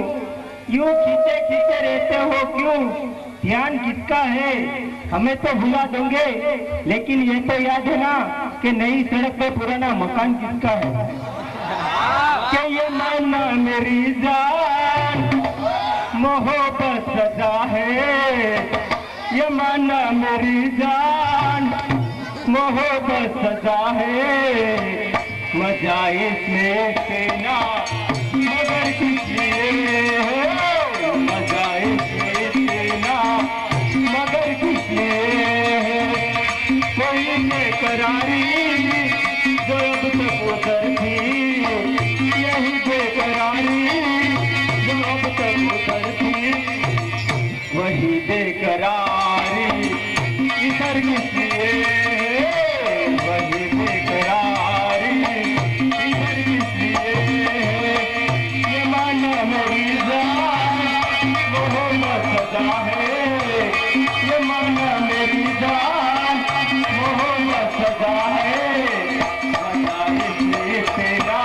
यूं खींचे खींचे रहते हो क्यों, ध्यान किसका है, हमें तो भुला देंगे लेकिन ये तो याद है ना कि नई सड़क पे पुराना मकान किसका है। कि ये माना मेरी जान मोहब्बत सजा है, ये माना मेरी जान मोहब्बत सजा है, मजा इसमें देना मगर किस लिए, मजा इसमें देना मगर किस लिए, कोई बेकरारी जो अब तक उतर थी, यही बेकरारी जो अब तक उतर थी, वही बेकरारी इधर किस लिए, वही बेकरारी इधर किस लिए, ये माना मेरी जान मोहब्बत सजा है, ये माना मेरी जान मोहब्बत सजा है, मजा इसलिए तेरा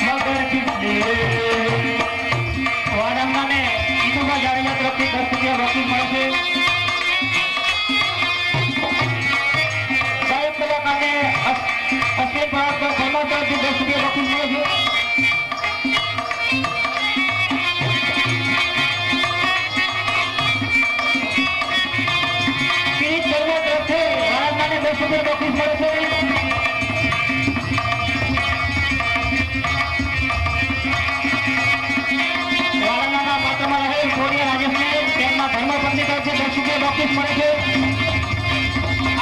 मगर किस लिए। વારંવારને ઈદુભા જાડેજા તરફથી 10 રૂપિયા બક્ષિસ મળે છે। સાહેબ કલાકારને અશ્વિન પરાગર શર્મા તરફથી 10 રૂપિયા બક્ષિસ મળે છે। કિરીટ દરબાર તરફથી વારંવારને 10 રૂપિયા બક્ષિસ મળે છે। વારંવારના પાત્રમાં રહેલ સોનિયા રાજેશને તેમના ધર્મપત્ની તરફથી 10 રૂપિયા બક્ષિસ મળે છે।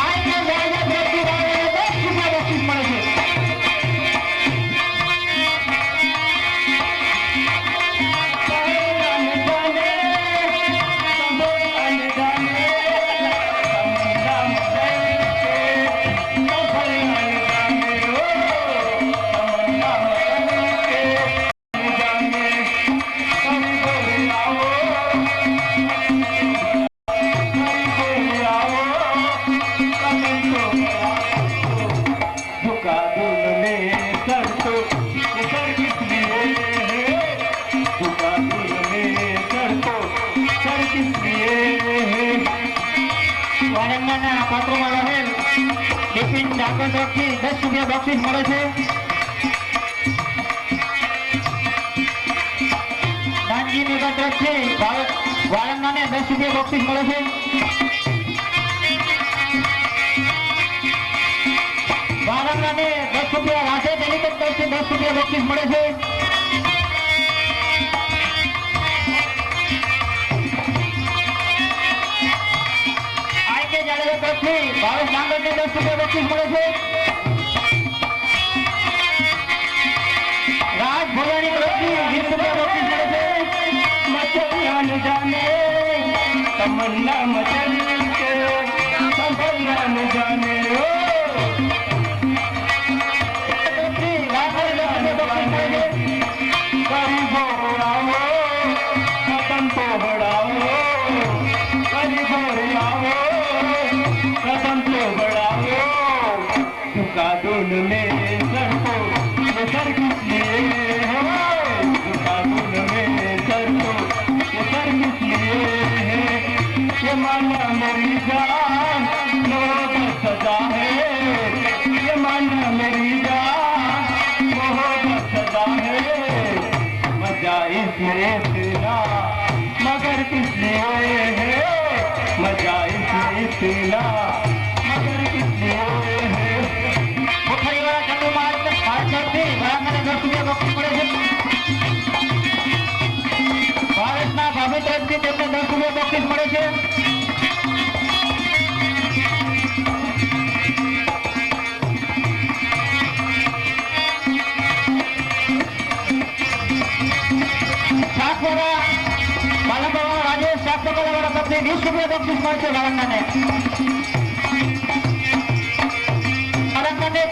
આજના જાડેજા તરફથી વારંવારને 10 રૂપિયા બક્ષિસ મળે છે। વારંવારના પાત્રમાં રહેલ બિપિન ડાકોર તરફથી 10 રૂપિયા બક્ષિસ મળે છે। દાનજી મેઘા તરફથી વારંવારને 10 રૂપિયા બક્ષિસ મળે છે। વારંવારને 10 રૂપિયા રાધે ડેલિકેટ તરફથી 10 રૂપિયા બક્ષિસ મળે છે। જાડેજા તરફથી ભાવેશ ડાંગરને 10 રૂપિયા બક્ષિસ મળે છે। રાજ ભોલાણી તરફથી 20 રૂપિયા બક્ષિસ મળે છે। મચલિયા ન જાને તમન્ના મચલ કે સંભળના ન જાને ઓ તરફથી રાધાને 10 રૂપિયા બક્ષિસ મળે છે। ગરીબો આવો કદમ તો બઢાવો, ગરીબો આવો कदम तो बढ़ाओ, झुका दून में सर को ये सर किस लिए है, झुका दून में सर को ये सर किस लिए है, ये माना मेरी जान मोहब्बत सजा है, ये माना मेरी जान मोहब्बत सजा है, मजा इसमें तेरा मगर किस लिए है, मजा इसमें तेरा मगर किस लिए है। पोखरीवाળા ચંદુ મહારાજને પાછળથી વારંવારને 10 રૂપિયા બક્ષિસ મળે છે। ભાવેશના ભાભી તરફથી તેમને 10 રૂપિયા બક્ષિસ મળે છે। શાકવાળા બાલકવાળા રાજેશ શાકવાળા તરફથી 20 રૂપિયા બક્ષિસ મળે છે। વારંવારને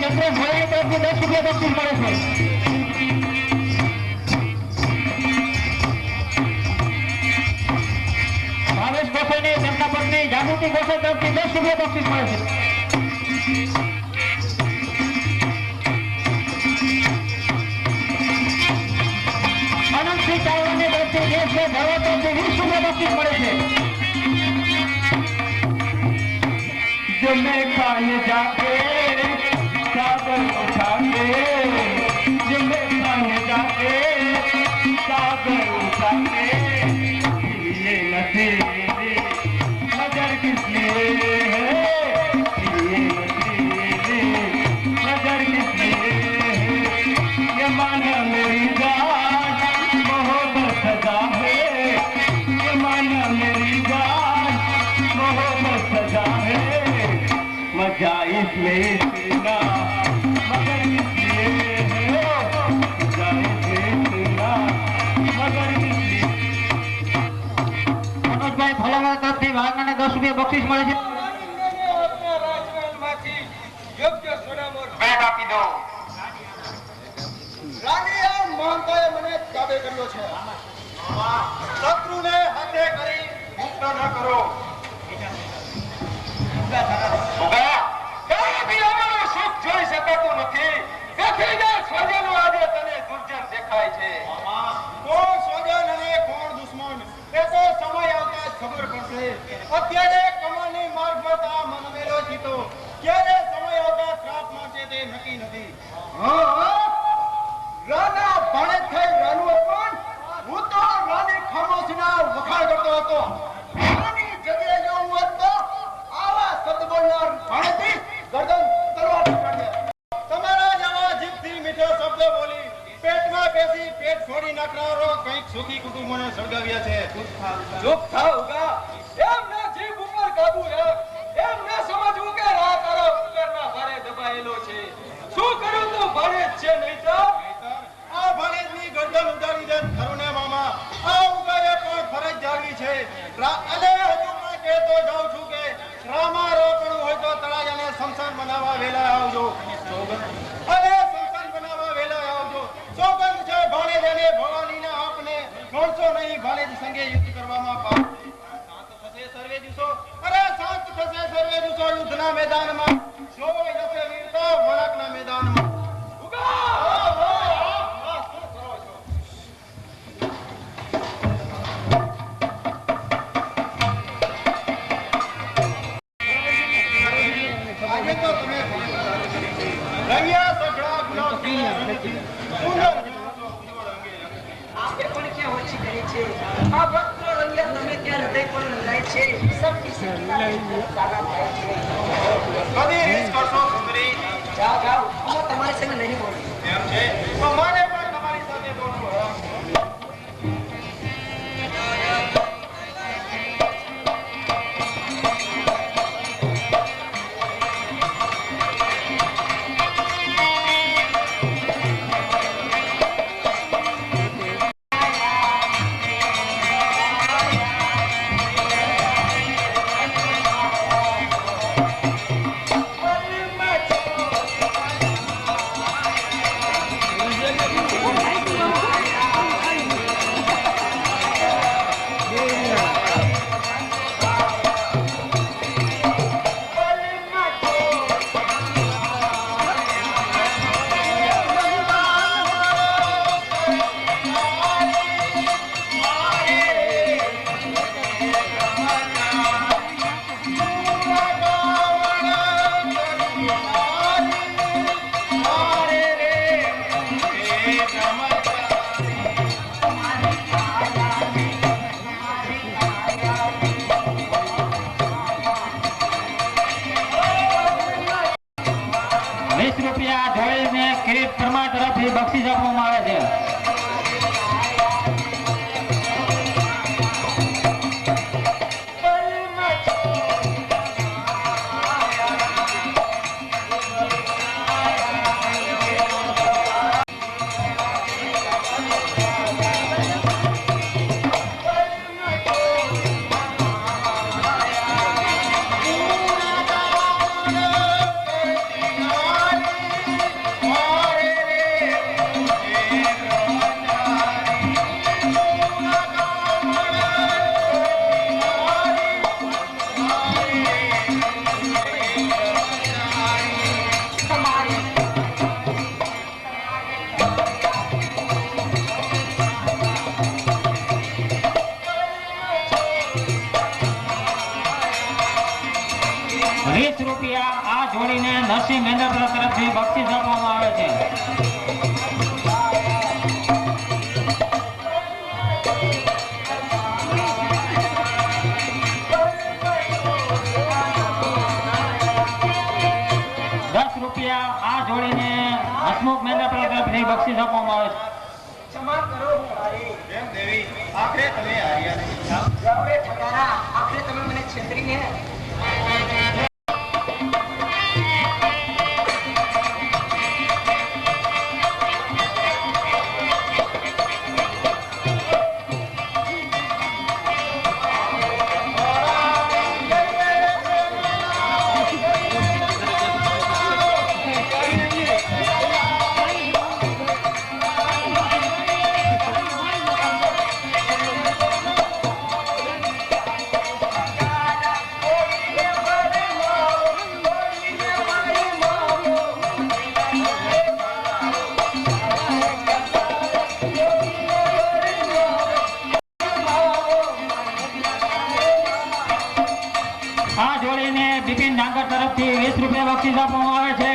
ચંદ્રેશ ભોલાણી તરફથી 10 રૂપિયા બક્ષિસ મળે છે। ભાવેશ ગોસાઈને તેમના પત્ની જાગૃતિ ગોસાઈ તરફથી 10 રૂપિયા બક્ષિસ મળે છે। બક્ષિસ મળે છે. जो मैं खाने जाके सागर उठाके जो मैं खाने जाके सागर उठाके ये नदी नजर किस लिए है ये नदी नजर किस लिए है ये माना मेरी जान मोहब्बत सजा है ये माना मेरी जान मोहब्बत सजा है मजा इसमें इतना मगर इसलिए है मजा इसमें इतना मगर इसलिए. મનોજભાઈ ફલાણા તરફથી વાઘાને 10 રૂપિયા બક્ષિસ મળે છે. ભેટ આપી દો. રાણીયા મહંતાએ મને તાબે કર્યો છે. શત્રુને હાથે કરી મુક્ત ન કરો. કઈ બી અમારું સુખ જોઈ શકાતું નથી. તેથી જ સ્વજનો આજે તને દુર્જન દેખાય છે. કોણ સ્વજન અને કોણ દુશ્મન એ તો સમય આવતા જ ખબર પડશે. અત્યારે કમળની મારફત આ મનમેલો જીતો ક્યારે સમય આવતા શ્રાપ મળશે તે નક્કી નથી. રાના ભાણે થઈ રાનું અપમાન હું તો રાની ખામોશીના વખાણ કરતો હતો. રાની જગ્યાએ જો હું હોત તો આવા શબ્દ બોલનાર ભાણેથી ગરદન તલવાર કાઢે. તમારા જેવા જીભથી મીઠો શબ્દ બોલી પેટમાં બેસી પેટ ફોડી નાખનારો કંઈક સુખી કુટુંબોને સળગાવ્યા છે. ચૂપ થાવ ઉગા. એમ ના જીભ ઉપર કાબુ રાખ. એમ ના સમજવું કે રાહ તારો ઉપરના ભારે દબાયેલો છે. શું કર્યું તો ભારે જ છે નહીં તો આ ભાણેજની ગરદન ઉડાડી દે ખરુને મામા. આ ઉગાએ પણ ફરજ જાળવી છે. અને હજુ પણ કહેતો જાઉં છું કે રામા રોકડું હોય તો તળાજાને સંસાર બનાવવા વેલા આવજો. અને સંસાર બનાવવા વેલા આવજો. સોગંદ છે ભાણેજ અને ભવાનીના આપને ગણશો નહીં. ભાણેજ સંગે યુદ્ધ કરવામાં શાંત થશે સર્વે દિવસો. અરે શાંત થશે સર્વે દિવસો યુદ્ધના મેદાનમાં. જોવો જશે વીરતા વળાકના મેદાનમાં. ઉગા શું કરો છો? આજે તો તમે રંગ્યા સગડા ગુલાબી સુંદર આપે પણ ક્યાં ઓછી કરી છે. આ ભક્તો રંગ્યા તમે ત્યાં હૃદય પણ રંગાય છે. સબકી સખી સારા થાય છે. કદી રીસ કરશો સુંદરી? જાઓ જાઓ હું તમારી સામે નહીં બોલું. એમ છે તો મારે પણ તમારી સાથે બોલવું. કિરીટ પરમાર તરફથી બક્ષિસ આપવામાં આવે છે. મારે રે ₹20 આ જોડીને નરસિંહ મહેન્દ્ર તરફથી બક્ષિસ આપવામાં આવે છે. ₹10 આ જોડીને હસમુખ મહેન્દ્ર તરફથી બક્ષિસ આપવામાં આવે છે. ક્ષમા કરો મારી. કેમ દેવી આખરે તમે હાર્યા નહીં? હવે ઠગારા, આખરે તમે મને છેતરીને આ જોડીને બિપિન ડાંગર તરફથી ₹20 બક્ષિસ આપવામાં આવે છે.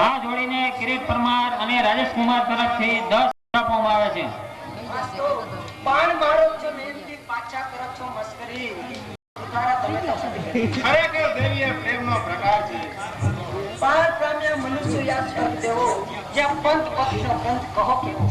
આ જોડીને કિરીટ પરમાર અને રાજેશ કુમાર તરફથી 10 આપવામાં આવે છે. પાન મારો છો મહેનથી પાછા કરો છો મસ્કરી. ઠગારા તમે તો ખરેખર દેવી એ પ્રેમનો પ્રકાર છે. પાન પ્રામ્ય મનુષ્ય યાદ કરી દેવો, જ્યાં પંથ પક્ષનો પંથ કહો કેવો.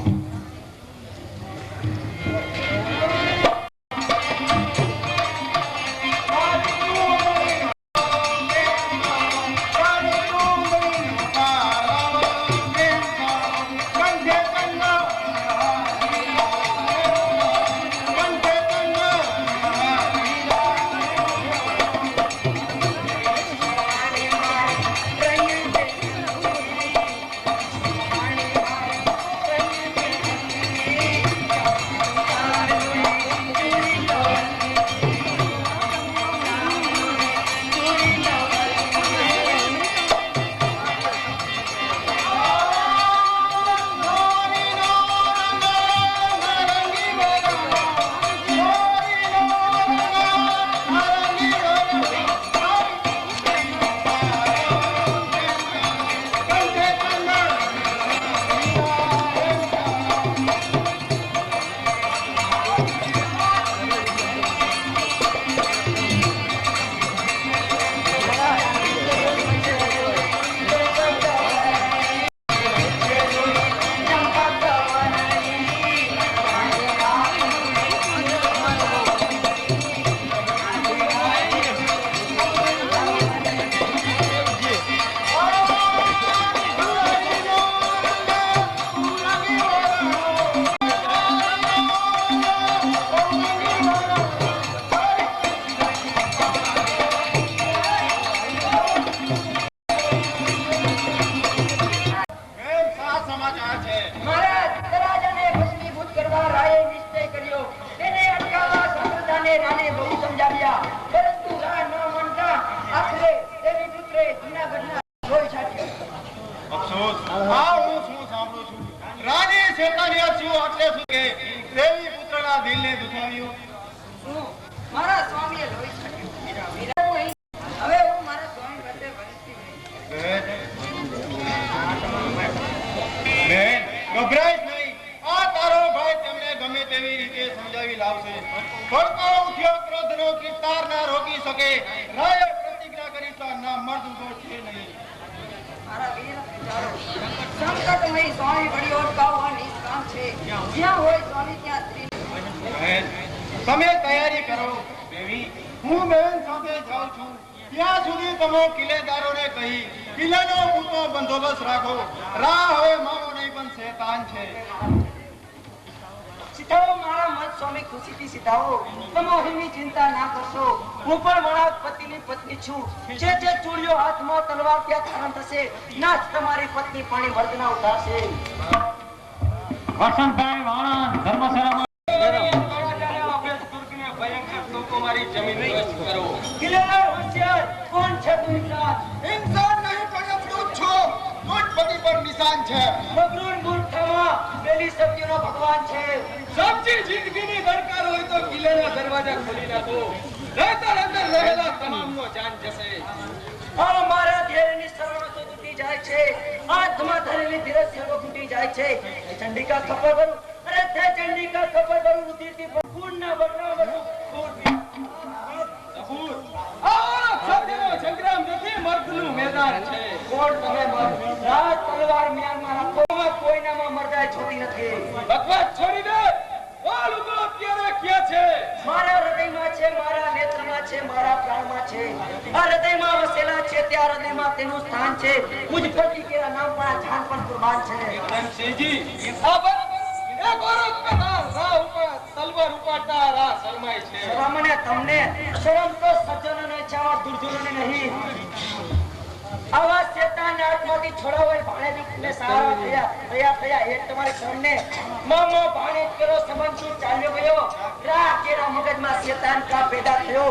મારા સ્વામીએ લોહી છાટ્યું. હવે હું મારા સ્વામી પાસે વંચિત નહીં. બેન ગભરાઈશ નહીં. આ તારો ભાઈ તમને ગમે તેવી રીતે સમજાવી લાવશે. ભડકો ઉઠ્યો ક્રોધનો કિરતાર ના રોકી શકે. રાયે પ્રતિજ્ઞા કરી તો ના મર્દ ઉભો છે નહીં. મારા વીર વિચારો સંકટમય સ્વામી વળી ઓળખાવવા નિષ્કામ છે. જ્યાં હોય સ્વામી ત્યાં સ્ત્રી. બેન તમે તૈયારી કરો. દેવી હું બેન સાથે જાઉં છું. ત્યાં સુધી તમે કિલ્લેદારોને કહી કિલ્લાનો પૂરતો બંદોબસ્ત રાખો. રાહ હવે મારો નહીં પણ શેતાન છે. સ્વામી ખુશીથી સીધાઓ. તમોહીની ચિંતા ના કરશો. હું પણ વણાક પતિની પત્ની છું. જે ચૂડીઓ હાથમાં તલવાર ત્યાં ધારણ થશે, ના જ તમારી પત્ની પાણી મર્દના ઉઠાશે. વસંતભાઈ વાળા ધર્મશાળામાં કિલ્લેદાર હોશિયાર, કોણ છે તું ઇન્સાન? ઇન્સાન નહીં પણ અપડૂત છું. દૂધપતિ પર નિશાન છે. મગરૂર મૂર્ખામાં પેલી સત્યનો ભગવાન છે. સાચી જિંદગીની દરકાર હોય તો કિલ્લાના દરવાજા ખોલી નાખો. નહીંતર અંદર રહેલા તમામનો જાન જશે. આ મારા ધૈર્યની શરણો તો તૂટી જાય છે. હાથમાં ધરેલી ધીરજ સેવો તૂટી જાય છે. એ ચંડિકા ખબર કરું, અરે તે ચંડિકા ખબર કરું, રુધિરથી પૂર્ણના બદલા બધું આ સત્યનો સંગ્રામ નથી, મર્દનું મેદાન છે. કોણ તમે મર? રાજ તલવાર મ્યાનમાં રાખો, કોઈનામાં મરદાય છોડી નથી. બકવાસ છોડી દે. આ લોકો અત્યારે ક્યાં છે? મારા હૃદયમાં છે, મારા નેત્રમાં છે, મારા પ્રાણમાં છે. આ હૃદયમાં વસેલા છે, ત્યાં હૃદયમાં તેનું સ્થાન છે. મુજ પતિ કે નામ પર આ જાન પણ કુરબાન છે. ધનસિંહજી, આ બસ એક औरत का नाम रा ઉપર તલવાર ઉપાડતા રા શરમાય છે. શરમ ને તમને શરમ તો સજ્જનોને છે, આવા દુર્જનોને નહીં. આવા શેતાનને હાથમાંથી છોડાવાય ભાણેજને સારા થયા એ તમારી શરમને મામા ભાણેજ કરો સંબંધ શું ચાલ્યો ગયો. રા કેરા મગજમાં શેતાન કા પેદા થયો.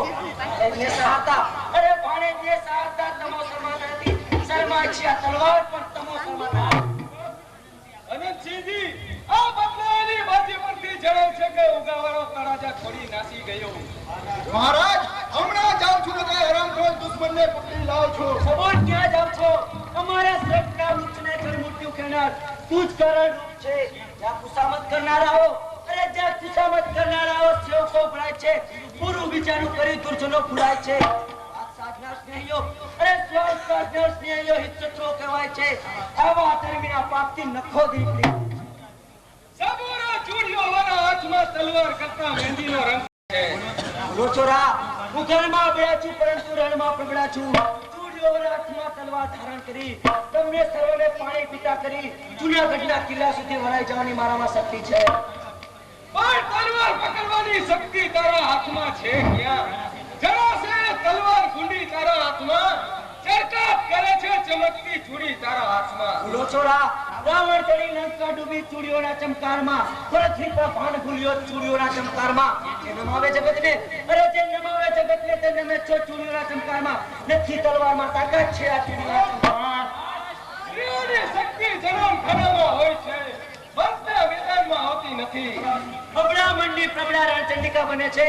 એને સહાતા, અરે ભાણેજને સહાતા તમો સમાન હતી. શરમાય છે આ તલવાર પણ તમો સમાન. અનંતસિંહજી, આ બદલાયેલી બાજી પરથી જણાવ છે કે ઉગાવાળો તળાજા છોડી નાસી ગયો. મહારાજ, હમણાં જાઉં છું કે હરામખોર દુશ્મનને પકડી લાવું છું. સબોટ ક્યાં જાવ છો? અમારા શ્રેષ્ઠના વૃક્ષને કર મૃત્યુ કરનાર તું જ કારણ રૂપ છે. જ્યાં ખુશામત કરનારાઓ, અરે જ્યાં ખુશામત કરનારાઓ સેવકો ભળાય છે, પૂરું વિચારું કરી દુર્જનો ભૂલાય છે. આ સાધના સ્નેહીઓ, અરે સ્વાર્થ સાધના સ્નેહીઓ હિતશત્રુઓ કહેવાય છે. આવા ધર્મીના પાપથી નખો દીકરી. સબોરા ચૂડિયોવાળા હાથમાં તલવાર કરતા મહેંદીનો રંગ છે. રોચોરા, હું ઘરમાં બેઠા છું પરંતુ રણમાં પ્રગડા છું. ચૂડીઓના હાથમાં તલવાર ધારણ કરી તમને સર્વને પાણી પીતા કરી જૂનાગઢના કિલ્લા સુધી વળાઈ જવાની મારામાં શક્તિ છે. પણ તલવાર પકડવાની શક્તિ તારા હાથમાં છે ક્યાં? જરા છે તલવાર ગુંડી તારા હાથમાં, ચરકાટ કરે છે ચમકતી ચૂડી તારા હાથમાં. રોચોરા, રાવણ ચડી લંકા ડૂબી ચૂડીઓના ચમકારમાં, પૃથ્વી પર ભાન ભૂલ્યો ચૂડીઓના ચમકારમાં. જે નમાવે જગતને, અરે જે નમાવે જગતને તે નમે છો ચૂડીઓના ચમકારમાં. નથી તલવારમાં તાકાત છે આ ચૂડીઓના ચમકારમાં. સ્ત્રીઓની શક્તિ જન્મ ખરામાં હોય છે, બંધના મેદાનમાં હોતી નથી. અબળા મંડી પ્રબળા રણચંડિકા બને છે.